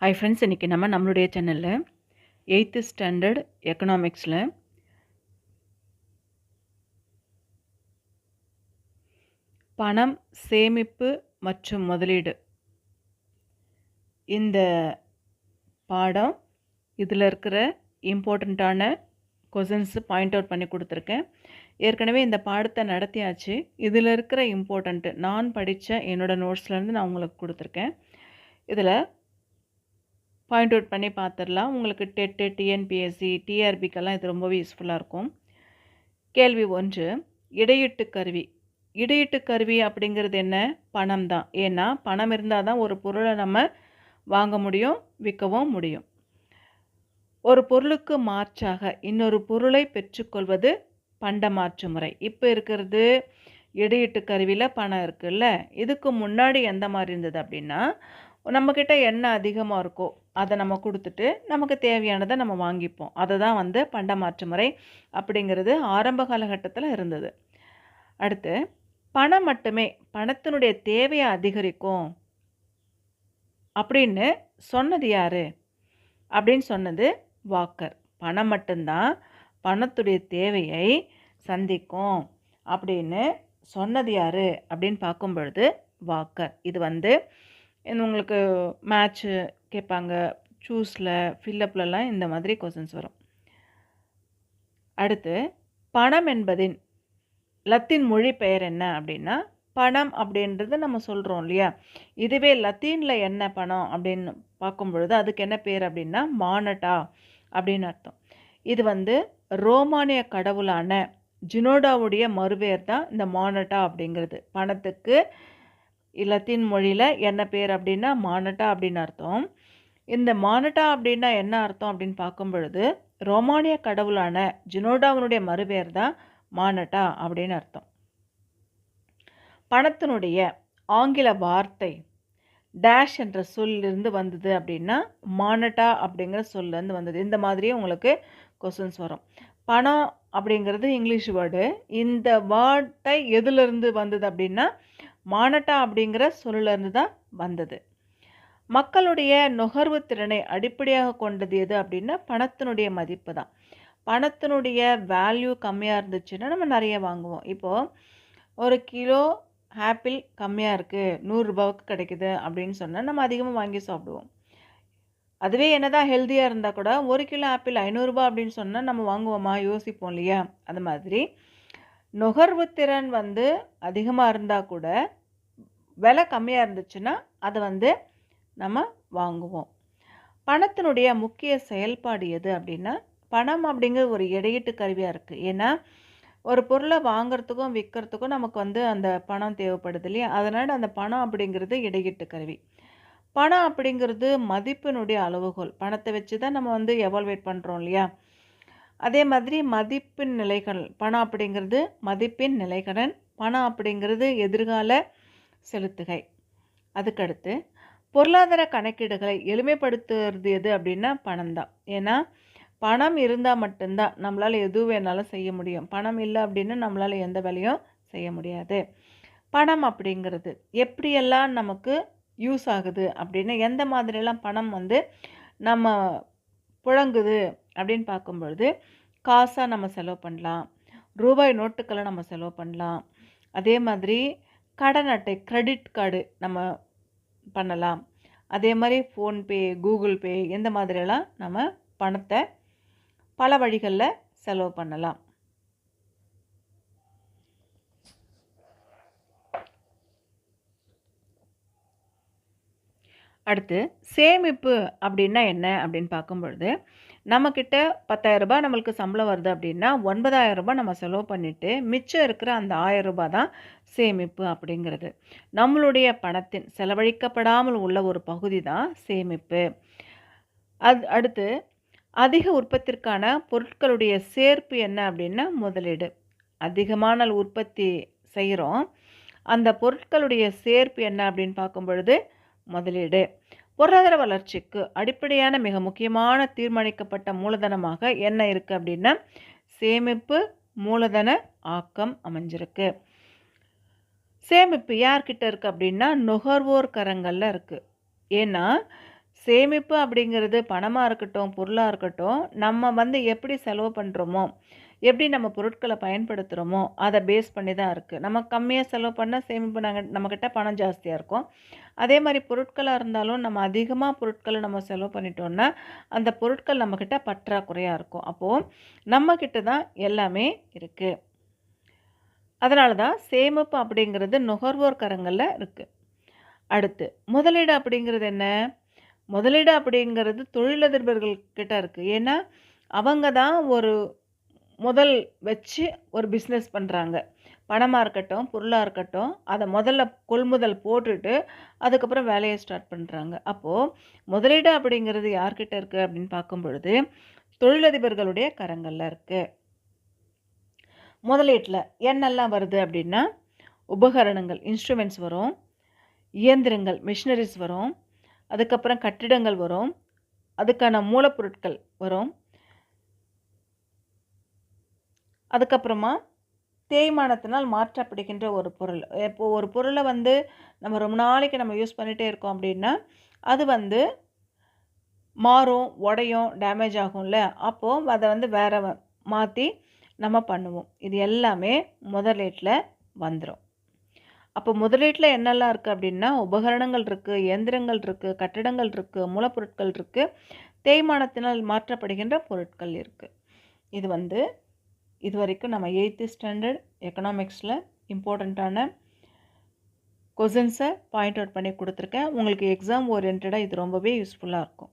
Hi friends, இன்றைக்கி நம்மளுடைய சேனலில் 8th ஸ்டாண்டர்ட் எக்கனாமிக்ஸில் பணம், சேமிப்பு மற்றும் முதலீடு இந்த பாடம் இதில் இருக்கிற இம்பார்ட்டண்ட்டான கொஷின்ஸு பாயிண்ட் அவுட் பண்ணி கொடுத்துருக்கேன். ஏற்கனவே இந்த பாடத்தை நடத்தியாச்சு. இதில் இருக்கிற இம்பார்ட்டண்ட்டு நான் படித்த என்னோடய நோட்ஸ்லேருந்து நான் உங்களுக்கு கொடுத்துருக்கேன். இதில் பாயிண்ட் அவுட் பண்ணி பார்த்துடலாம். உங்களுக்கு டெட்டு, டிஎன்பிஎஸ்சி, டிஆர்பிக்கெல்லாம் இது ரொம்பவே யூஸ்ஃபுல்லாக இருக்கும். கேள்வி 1, இடையீட்டு கருவி. இடையீட்டு கருவி அப்படிங்கிறது என்ன? பணம் தான். ஏன்னா பணம் இருந்தால் தான் ஒரு பொருளை நம்ம வாங்க முடியும், விற்கவும் முடியும். ஒரு பொருளுக்கு மாற்றாக இன்னொரு பொருளை பெற்றுக்கொள்வது பண்டமாற்று முறை. இப்போ இருக்கிறது இடையீட்டு கருவியில் பணம் இருக்குல்ல, இதுக்கு முன்னாடி எந்த மாதிரி இருந்தது அப்படின்னா, நம்மக்கிட்ட என்ன அதிகமாக இருக்கோ அதை நம்ம கொடுத்துட்டு நமக்கு தேவையானதை நம்ம வாங்கிப்போம். அதை தான் பண்டமாற்று முறை அப்படிங்கிறது ஆரம்ப காலகட்டத்தில் இருந்தது. அடுத்து, பணம் மட்டுமே பணத்தினுடைய தேவையை அதிகரிக்கும் அப்படின்னு சொன்னது யார் அப்படின்னு சொன்னது வாக்கர். பணம் மட்டும்தான் பணத்துடைய தேவையை சந்திக்கும் அப்படின்னு சொன்னது யார் அப்படின்னு பார்க்கும் பொழுது வாக்கர். இது உங்களுக்கு மேட்ச்சு கேட்பாங்க, சூஸில், ஃபில்லப்லலாம் இந்த மாதிரி கொஷின்ஸ் வரும். அடுத்து, பணம் என்பதின் லத்தீன் மொழி பெயர் என்ன அப்படின்னா, பணம் அப்படின்றது நம்ம சொல்கிறோம் இல்லையா, இதுவே லத்தீனில் என்ன பணம் அப்படின்னு பார்க்கும் பொழுது அதுக்கு என்ன பேர் அப்படின்னா மானட்டா அப்படின்னு அர்த்தம். இது ரோமானிய கடவுளான ஜினோடாவுடைய மறுபெயர் தான் இந்த மானட்டா அப்படிங்கிறது. பணத்துக்கு லத்தீன் மொழியில் என்ன பேர் அப்படின்னா மானட்டா அப்படின்னு அர்த்தம். இந்த மானட்டா அப்படின்னா என்ன அர்த்தம் அப்படின்னு பார்க்கும் பொழுது ரோமானிய கடவுளான ஜினோடாவினுடைய மறுபெயர் தான் மானட்டா அப்படின்னு அர்த்தம். பணத்தினுடைய ஆங்கில வார்த்தை டேஷ் என்ற சொல்லிருந்து வந்தது அப்படின்னா மானட்டா அப்படிங்கிற சொல்லேருந்து வந்தது. இந்த மாதிரியே உங்களுக்கு கொஸ்டின்ஸ் வரும். பணம் அப்படிங்கிறது இங்கிலீஷ் வேர்டு. இந்த வார்த்தை எதுலேருந்து வந்தது அப்படின்னா மானட்டா அப்படிங்கிற சொல்லிருந்து தான் வந்தது. மக்களுடைய நுகர்வு திறனை அடிப்படையாக கொண்டது எது அப்படின்னா பணத்தினுடைய மதிப்பு தான். பணத்தினுடைய வேல்யூ கம்மியாக இருந்துச்சுன்னா நம்ம நிறைய வாங்குவோம். இப்போது ஒரு கிலோ ஆப்பிள் கம்மியாக இருக்குது, 100 ரூபாவுக்கு கிடைக்குது அப்படின்னு சொன்னால் நம்ம அதிகமாக வாங்கி சாப்பிடுவோம். அதுவே என்னதான் ஹெல்த்தியாக இருந்தால் கூட 1 கிலோ ஆப்பிள் 500 ரூபா அப்படின்னு சொன்னால் நம்ம வாங்குவோமா, யோசிப்போம் இல்லையா? அது மாதிரி நுகர்வு திறன் அதிகமாக இருந்தால் கூட விலை கம்மியாக இருந்துச்சுன்னா அதை நம்ம வாங்குவோம். பணத்தினுடைய முக்கிய செயல்பாடு எது அப்படின்னா, பணம் அப்படிங்கிற ஒரு இடையீட்டு கருவியாக இருக்குது. ஏன்னா ஒரு பொருளை வாங்கிறதுக்கும் விற்கிறதுக்கும் நமக்கு அந்த பணம் தேவைப்படுது இல்லையா? அதனால் அந்த பணம் அப்படிங்கிறது இடையீட்டு கருவி. பணம் அப்படிங்கிறது மதிப்பினுடைய அளவுகோல். பணத்தை வச்சு தான் நம்ம எவால்வேட் பண்ணுறோம் இல்லையா? அதே மாதிரி மதிப்பின் நிலைகள். பணம் அப்படிங்கிறது மதிப்பின் நிலைகடன். பணம் அப்படிங்கிறது எதிர்கால செலுத்துகை. அதுக்கடுத்து பொருளாதார கணக்கீடுகளை எளிமைப்படுத்துறது எது அப்படின்னா பணம் தான். ஏன்னா பணம் இருந்தால் மட்டும்தான் நம்மளால் எது வேணாலும் செய்ய முடியும். பணம் இல்லை அப்படின்னா நம்மளால் எந்த வேலையும் செய்ய முடியாது. பணம் அப்படிங்கிறது எப்படியெல்லாம் நமக்கு யூஸ் ஆகுது அப்படின்னா, எந்த மாதிரியெல்லாம் பணம் நம்ம புழங்குது அப்படின்னு பார்க்கும்பொழுது காசாக நம்ம செலவு பண்ணலாம், ரூபாய் நோட்டுக்களை நம்ம செலவு பண்ணலாம். அதே மாதிரி கடன் அட்டை, கிரெடிட் கார்டு நம்ம பண்ணலாம். அதே மாதிரி ஃபோன்பே, கூகுள் பே இந்த மாதிரியெல்லாம் நம்ம பணத்தை பல வழிகளில் செலவு பண்ணலாம். அடுத்து, சேமிப்பு அப்படின்னா என்ன அப்படின்னு பார்க்கும்பொழுது, நம்மக்கிட்ட 10,000 ரூபாய் நம்மளுக்கு சம்பளம் வருது அப்படின்னா 9,000 ரூபாய் நம்ம செலவு பண்ணிவிட்டு மிச்சம் இருக்கிற அந்த 1,000 ரூபாய் தான் சேமிப்பு அப்படிங்கிறது. நம்மளுடைய பணத்தின் செலவழிக்கப்படாமல் உள்ள ஒரு பகுதி தான் சேமிப்பு. அடுத்து, அதிக உற்பத்திற்கான பொருட்களுடைய சேர்ப்பு என்ன அப்படின்னா முதலீடு. அதிகமான உற்பத்தி செய்கிறோம், அந்த பொருட்களுடைய சேர்ப்பு என்ன அப்படின்னு பார்க்கும் பொழுது முதலீடு. பொருளாதார வளர்ச்சிக்கு அடிப்படையான மிக முக்கியமான தீர்மானிக்கப்பட்ட மூலதனமாக என்ன இருக்குது அப்படின்னா சேமிப்பு மூலதன ஆக்கம் அமைஞ்சிருக்கு. சேமிப்பு யார்கிட்ட இருக்குது அப்படின்னா நுகர்வோர் கரங்களில் இருக்குது. ஏன்னா சேமிப்பு அப்படிங்கிறது பணமா இருக்கட்டும், பொருளா இருக்கட்டும், நம்ம வந்து எப்படி செலவு பண்றோமோ, எப்படி நம்ம பொருட்கள பயன்படுத்துறோமோ, அத பேஸ் பண்ணி தான் இருக்கு. நம்ம கம்மியா செலவு பண்ணா சேமிப்பு நம்மகிட்ட பணம் ஜாஸ்தியா இருக்கும். அதே மாரி பொருட்களா இருந்தாலும் நம்ம அதிகமா பொருட்கள நம்ம செலவு பண்ணிட்டோம்னா, அந்த பொருட்கள் நம்மகிட்ட பற்றாக்குறையா இருக்கும். அப்போ நம்ம கிட்ட தான் எல்லாமே இருக்கு. அதனால தான் சேமிப்பு அப்படிங்கிறது நுகர்வோர் கரங்கள்ல இருக்கு. அடுத்து முதலீடு அப்படிங்கிறது என்ன? முதலீடு அப்படிங்கிறது தொழிலதிபர்கள் கிட்ட இருக்கு. ஏன்னா, அவங்க தான் ஒரு முதல் வச்சு ஒரு பிஸ்னஸ் பண்றாங்க. பணமா இருக்கட்டும், பொருளா இருக்கட்டும், அத முதல்ல கொள்முதல் போட்டுட்டு, அதுக்கப்புறம் வேலைய ஸ்டார்ட் பண்றாங்க. அப்போ முதலீடு அப்படிங்கிறது யார்கிட்ட இருக்கு அப்படின்னு பார்க்கும் பொழுது, தொழிலதிபர்களுடைய கரங்கள்ல இருக்கு. முதலீட்ல என்னெல்லாம் வருது அப்படின்னா, உபகரணங்கள், இன்ஸ்ட்ருமெண்ட்ஸ் வரும். இயந்திரங்கள், மிஷினரிஸ் வரும். அதுக்கப்புறம் கட்டிடங்கள் வரும். அதுக்கான மூலப்பொருட்கள் வரும். அதுக்கப்புறமா தேய்மானத்தினால் மாற்றப்படுகின்ற ஒரு பொருள். இப்போ ஒரு பொருள வந்து நம்ம ரொம்ப நாளைக்கு நம்ம யூஸ் பண்ணிட்டே இருக்கோம் அப்படின்னா, அது வந்து மாறும், உடையும், டேமேஜ் ஆகும்ல. அப்போ அத வந்து வேற மாத்தி நம்ம பண்ணுவோம். இது எல்லாமே முதலீட்ல வந்துரும். அப்போ முதலீட்ல என்னெல்லாம் இருக்கு அப்படின்னா, உபகரணங்கள் இருக்கு, இயந்திரங்கள் இருக்கு, கட்டிடங்கள் இருக்கு, மூலப்பொருட்கள் இருக்கு, தேய்மானத்தினால் மாற்றப்படுகின்ற பொருட்கள் இருக்கு. இது வந்து இதுவரைக்கும் நம்ம 8th ஸ்டாண்டர்ட் எக்கனாமிக்ஸில் இம்பார்ட்டண்ட்டான கொஸ்டின்ஸை பாயிண்ட் அவுட் பண்ணி கொடுத்துருக்கேன். உங்களுக்கு எக்ஸாம் ஓரியன்டாக இது ரொம்பவே யூஸ்ஃபுல்லாக இருக்கும்.